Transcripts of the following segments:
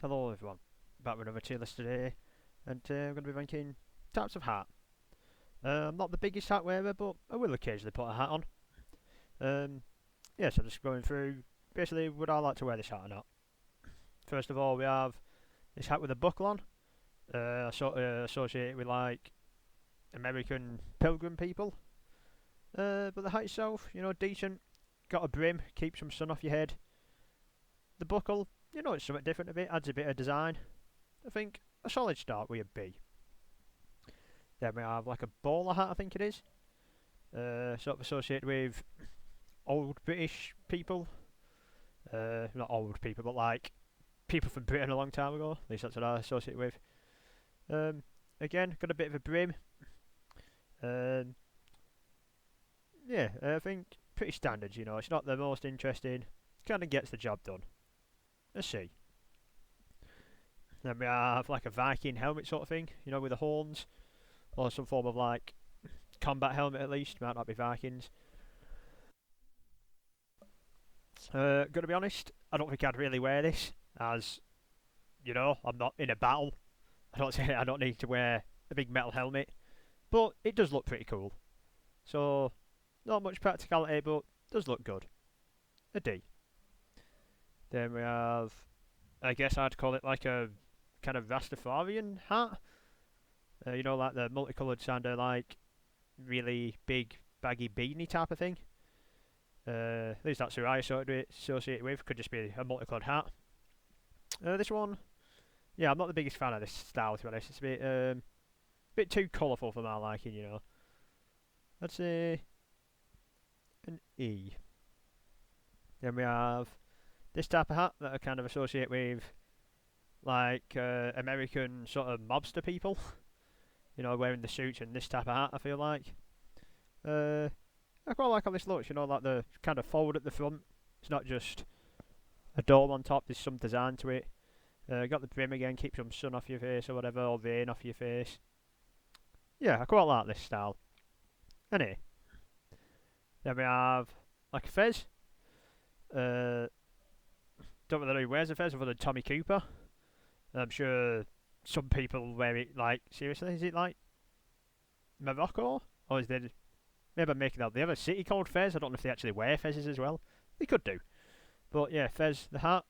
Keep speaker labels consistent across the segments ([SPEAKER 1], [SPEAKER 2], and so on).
[SPEAKER 1] Hello everyone, back with another tier list today, and I'm going to be ranking types of hat. I'm not the biggest hat wearer, but I will occasionally put a hat on. So just going through, basically, would I like to wear this hat or not? First of all, we have this hat with a buckle on, sort of associated with like American pilgrim people. But the hat itself, decent, got a brim, keeps some sun off your head. The buckle, it's something different a bit, adds a bit of design. I think a solid start with a B. Then we have like a bowler hat, I think it is. Sort of associated with old British people. Not old people, but like people from Britain a long time ago. At least that's what I associate with. Again, got a bit of a brim. Um, I think pretty standard, It's not the most interesting. Kind of gets the job done. Let's see. Then we have like a Viking helmet sort of thing, with the horns. Or some form of like combat helmet at least. Might not be Vikings. Gonna be honest, I don't think I'd really wear this, as I'm not in a battle. I don't need to wear a big metal helmet, but it does look pretty cool. So not much practicality, but does look good. A D. Then we have, I guess I'd call it like a kind of Rastafarian hat. Like the multicoloured sander, like really big baggy beanie type of thing. At least that's who I associate it with. Could just be a multicoloured hat. This one, yeah, I'm not the biggest fan of this style, to be honest. It's a bit too colourful for my liking, I'd say an E. Then we have this type of hat that I kind of associate with like American sort of mobster people. Wearing the suits and this type of hat, I feel like. I quite like how this looks, like the kind of fold at the front. It's not just a dome on top, there's some design to it. Got the brim again, keeps some sun off your face or whatever, or rain off your face. Yeah, I quite like this style. Anyway, then we have like a fez. Don't really know who wears a fez other than Tommy Cooper. I'm sure some people wear it like, seriously, is it like Morocco? Or is there, maybe I'm making out, they have a city called Fez. I don't know if they actually wear fezzes as well. They could do. But yeah, Fez, the hat,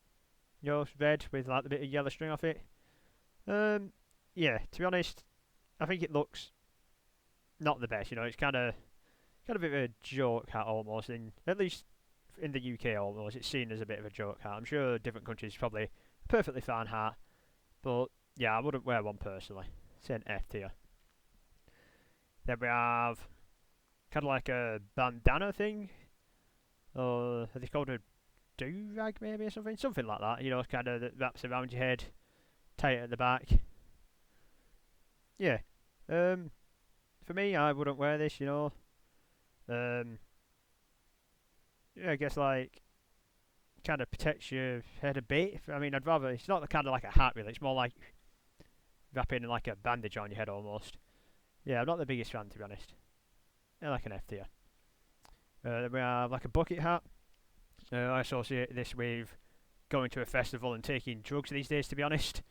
[SPEAKER 1] red with like a bit of yellow string off it. Yeah, to be honest, I think it looks not the best. It's kind of a bit of a joke hat almost. At least in the UK, almost it's seen as a bit of a joke hat. I'm sure different countries probably a perfectly fine hat, but yeah, I wouldn't wear one personally. It's an F tier. Then we have kind of like a bandana thing, or are they called a do-rag maybe or something like that. Kind of that wraps around your head, tight at the back. Yeah. For me, I wouldn't wear this. Yeah, I guess like kind of protects your head a bit. I mean, I'd rather it's not the kind of like a hat really. It's more like wrapping like a bandage on your head almost. Yeah, I'm not the biggest fan, to be honest. I like an F tier. Then we have like a bucket hat. I associate this with going to a festival and taking drugs these days, to be honest.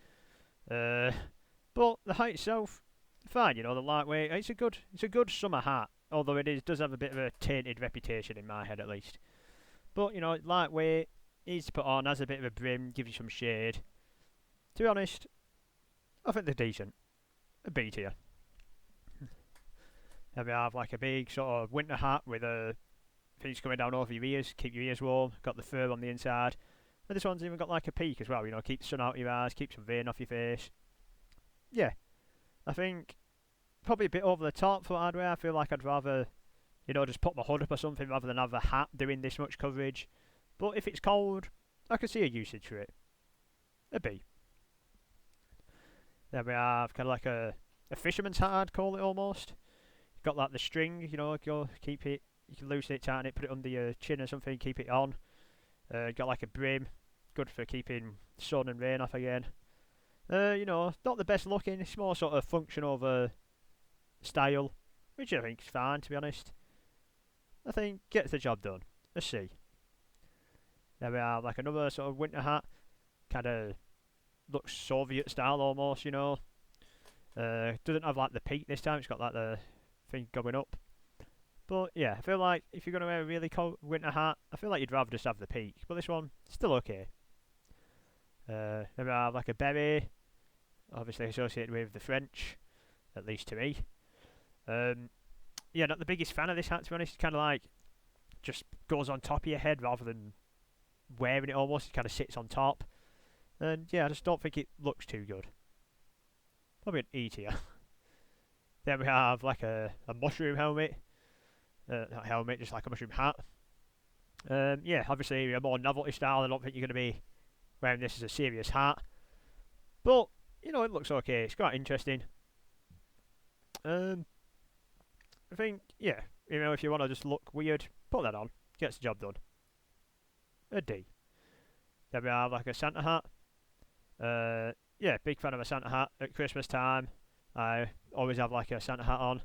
[SPEAKER 1] But the hat itself, fine. The lightweight. It's a good summer hat. Although does have a bit of a tainted reputation in my head, at least. But lightweight, easy to put on, has a bit of a brim, gives you some shade. To be honest, I think they're decent. A B tier. Then we have like a big sort of winter hat with things coming down over your ears, keep your ears warm. Got the fur on the inside. And this one's even got like a peak as well. Keep the sun out of your eyes, keep some rain off your face. Yeah, I think probably a bit over the top for what I'd wear. I feel like I'd rather, just put my hood up or something rather than have a hat doing this much coverage. But if it's cold, I can see a usage for it. A B. Then we have kind of like a fisherman's hat, I'd call it almost. Got like the string, keep it. You can loosen it, tighten it, put it under your chin or something, keep it on. Got like a brim, good for keeping sun and rain off again. Not the best looking. It's more sort of function over style, which I think is fine, to be honest. I think gets the job done. Let's see. Then we have like another sort of winter hat, kind of looks Soviet style almost, you know. Doesn't have like the peak this time. It's got like the thing going up. But yeah, I feel like if you're gonna wear a really cold winter hat, I feel like you'd rather just have the peak. But this one, still okay. Then we have like a beret, obviously associated with the French, at least to me. Yeah, not the biggest fan of this hat, to be honest. It's kind of like just goes on top of your head rather than wearing it almost. It kind of sits on top. And yeah, I just don't think it looks too good. Probably an E tier. Then we have like a mushroom helmet. Not helmet, just like a mushroom hat. Yeah, obviously a more novelty style. I don't think you're going to be wearing this as a serious hat. But, you know, it looks okay. It's quite interesting. I think, yeah, you know, if you want to just look weird, put that on. Gets the job done. A D. Then we have like a Santa hat. Yeah, big fan of a Santa hat at Christmas time. I always have like a Santa hat on.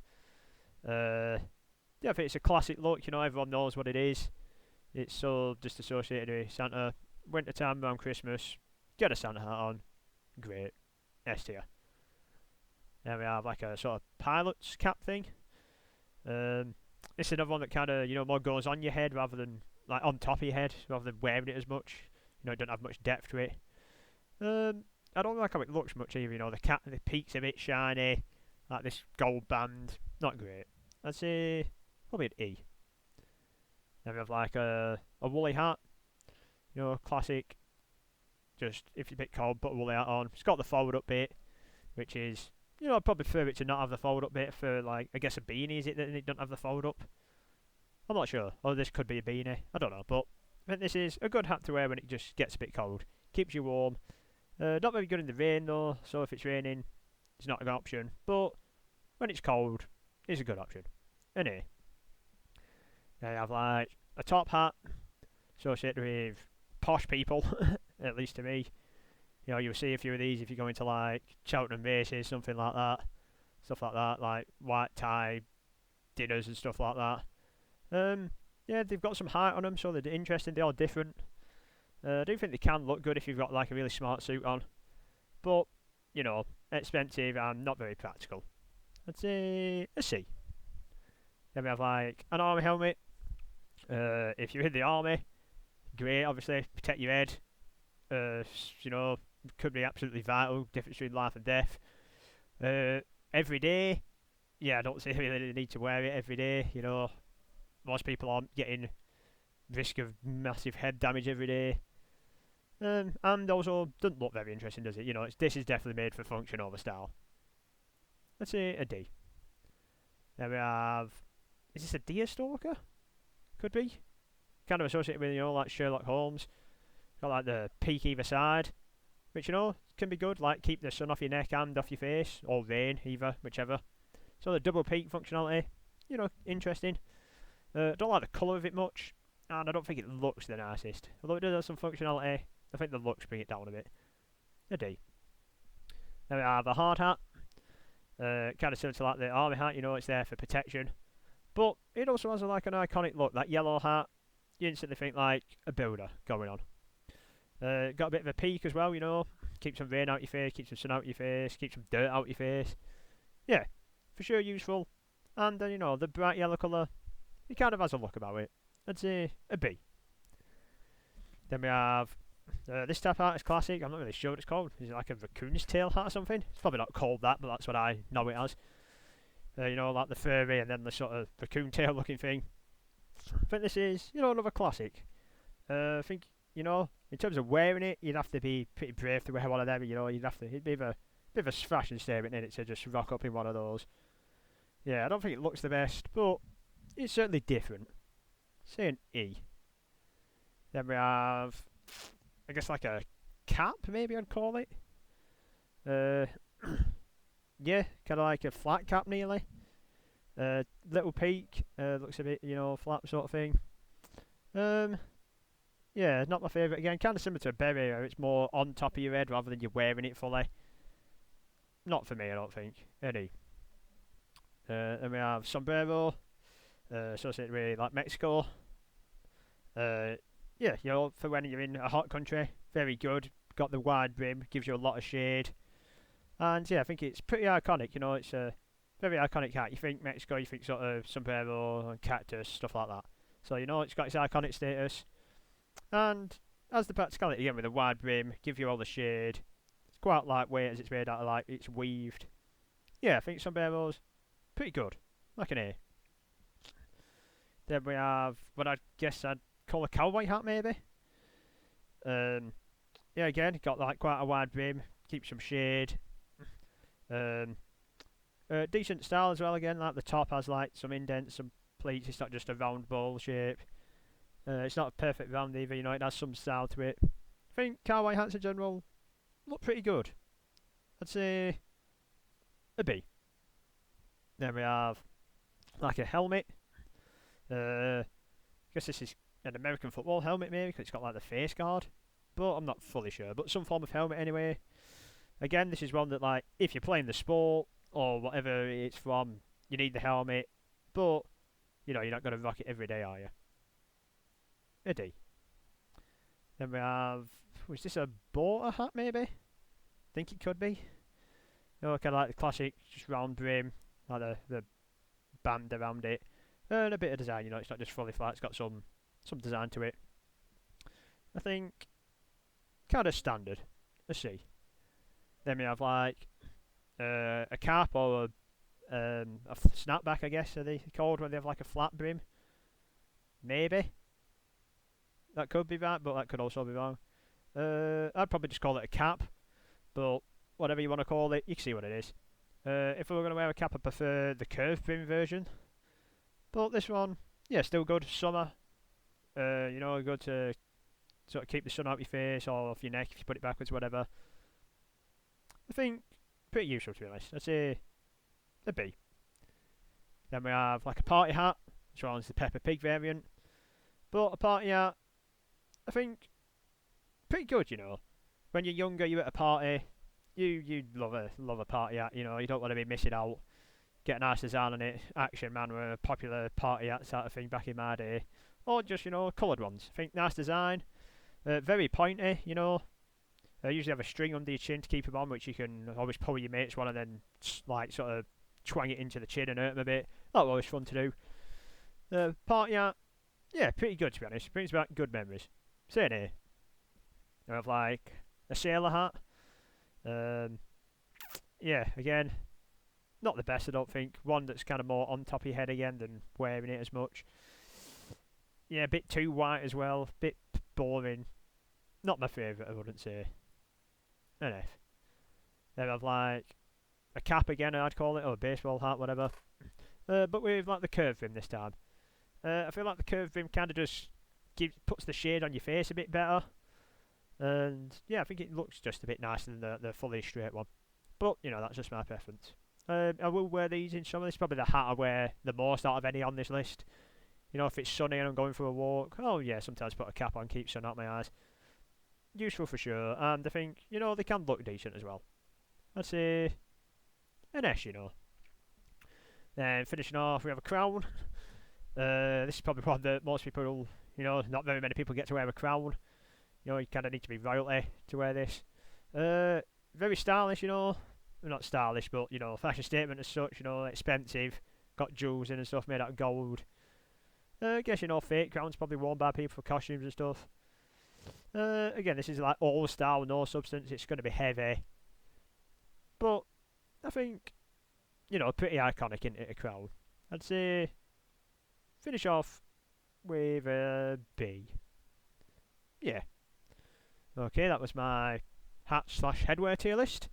[SPEAKER 1] Yeah, I think it's a classic look. You know, everyone knows what it is. It's so just associated with Santa. Winter time around Christmas, get a Santa hat on. Great. S tier. Then we have like a sort of pilot's cap thing. It's another one that kind of, you know, more goes on your head rather than like on top of your head, rather than wearing it as much. You know, it doesn't have much depth to it. I don't like how it looks much either. You know, the peak's a bit shiny, like this gold band. Not great. I'd say probably an E. Then we have like a woolly hat. You know, classic. Just if you're a bit cold, put a woolly hat on. It's got the fold up bit, which is, you know, I'd probably prefer it to not have the fold up bit for, like, I guess a beanie, is it, that it doesn't have the fold up? I'm not sure. Or this could be a beanie. I don't know. But I think this is a good hat to wear when it just gets a bit cold. Keeps you warm. Not very good in the rain, though. So if it's raining, it's not an option. But when it's cold, it's a good option. Anyway. Now you have, like, a top hat associated with posh people, at least to me. You know, you'll see a few of these if you go into like Cheltenham races, something like that. Stuff like that, like white tie dinners and stuff like that. Yeah, they've got some height on them, so they're interesting. They're all different. I do think they can look good if you've got like a really smart suit on. But, you know, expensive and not very practical. I'd say a C. Then we have like an army helmet. If you're in the army, great, obviously, protect your head. You know, could be absolutely vital, difference between life and death. Every day, yeah, I don't see really the need to wear it every day. You know, most people aren't getting risk of massive head damage every day. And also, doesn't look very interesting, does it? You know, this is definitely made for function over style. Let's say a D. Then we have, is this a Deerstalker? Could be. Kind of associated with, you know, like Sherlock Holmes. Got like the peak either side, which, you know, can be good. Like keep the sun off your neck and off your face, or rain, either, whichever. So the double peak functionality, you know, interesting. Don't like the colour of it much, and I don't think it looks the nicest. Although it does have some functionality, I think the looks bring it down a bit. A D. Then we have a hard hat. Kind of similar to like the army hat, you know, it's there for protection. But it also has like an iconic look. That yellow hat, you instantly think like a builder going on. Got a bit of a peak as well, you know. Keeps some rain out your face, keeps some sun out your face, keeps some dirt out your face. Yeah, for sure useful. And you know, the bright yellow colour, it kind of has a look about it. I'd say a B. Then we have this type of hat is classic. I'm not really sure what it's called. Is it like a raccoon's tail hat or something? It's probably not called that, but that's what I know it as. You know, like the furry and then the sort of raccoon tail looking thing. I think this is, you know, another classic. I think, you know, in terms of wearing it, you'd have to be pretty brave to wear one of them. You know, it'd be a bit of a fashion statement in it to just rock up in one of those. Yeah, I don't think it looks the best, but it's certainly different. Say an E. Then we have, I guess, like a cap, maybe I'd call it. Yeah, kind of like a flat cap nearly. Little peak, looks a bit, you know, flat sort of thing. Yeah, not my favourite. Again, kind of similar to a beret, where it's more on top of your head rather than you're wearing it fully. Not for me, I don't think. Any. Then we have sombrero, associated with like Mexico. Yeah, you know, for when you're in a hot country, very good. got the wide brim, gives you a lot of shade. And yeah, I think it's pretty iconic, you know, it's a very iconic hat. You think Mexico, you think sort of sombrero and cactus, stuff like that. So, you know, it's got its iconic status. And as the practicality again with a wide brim, give you all the shade. It's quite lightweight as it's made out of like, it's weaved. Yeah, I think sombrero's pretty good. Like an A. Then we have what I guess I'd call a cowboy hat maybe. Yeah, again, got like quite a wide brim, keeps some shade. Decent style as well again, like the top has like some indents, some pleats, it's not just a round bowl shape. It's not a perfect round either, you know, it has some style to it. I think cowboy hats in general look pretty good. I'd say a B. Then we have like a helmet. I guess this is an American football helmet maybe, because it's got like the face guard. But I'm not fully sure, but some form of helmet anyway. Again, this is one that like, if you're playing the sport, or whatever it's from, you need the helmet. But, you know, you're not going to rock it every day, are you? A D. Then we have, was this a border hat maybe? Think it could be. You know, kind of like the classic, just round brim, like the band around it. And a bit of design, you know, it's not just fully flat, it's got some design to it. I think, kind of standard. A C. Then we have like a cap or a snapback, I guess, are they called when they have like a flat brim? Maybe. That could be right, but that could also be wrong. I'd probably just call it a cap, but whatever you want to call it, you can see what it is. If we were going to wear a cap, I prefer the curved brim version. But this one, yeah, still good. Summer, you know, good to sort of keep the sun out your face or off your neck if you put it backwards, whatever. I think pretty useful, to be honest. I'd say a B. Then we have like a party hat, which one's the Peppa Pig variant. But a party hat, I think, pretty good, you know. When you're younger, you're at a party, you love a party hat, you know. You don't want to be missing out. Get a nice design on it. Action Man were a popular party hat sort of thing back in my day. Or just, you know, coloured ones. I think nice design. Very pointy, you know. Usually have a string under your chin to keep them on, which you can always pull your mates one and then like sort of twang it into the chin and hurt them a bit. That was always fun to do. Party hat, yeah, pretty good to be honest. Brings back good memories. Same here. I have like a sailor hat. Yeah, again, not the best I don't think. One that's kind of more on top of your head again than wearing it as much. Yeah, a bit too white as well. Bit boring. Not my favourite, I wouldn't say. An F. Then I've like a cap again, I'd call it, or a baseball hat, whatever. But with like the curved rim this time. I feel like the curved rim kind of just puts the shade on your face a bit better. And yeah, I think it looks just a bit nicer than the fully straight one. But, you know, that's just my preference. I will wear these in summer. This is probably the hat I wear the most out of any on this list. You know, if it's sunny and I'm going for a walk, oh yeah, sometimes put a cap on, keep sun out my eyes. Useful for sure, and I think, you know, they can look decent as well. I'd say an S, you know. Then finishing off, we have a crown. This is probably one that most people, you know, not very many people get to wear a crown. You know, you kind of need to be royalty to wear this. Very stylish, you know. Well, not stylish, but, you know, fashion statement as such, you know, expensive. Got jewels in and stuff made out of gold. I guess, you know, fake crowns probably worn by people for costumes and stuff. Again, this is like all style, no substance. It's going to be heavy. But I think, you know, pretty iconic in a crown. I'd say finish off with a B. Yeah. Okay, that was my hat/headwear tier list.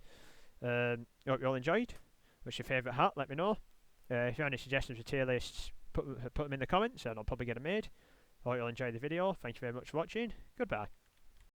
[SPEAKER 1] I hope you all enjoyed. What's your favourite hat? Let me know. If you have any suggestions for tier lists, put them in the comments and I'll probably get them made. I hope you'll enjoy the video. Thank you very much for watching. Goodbye.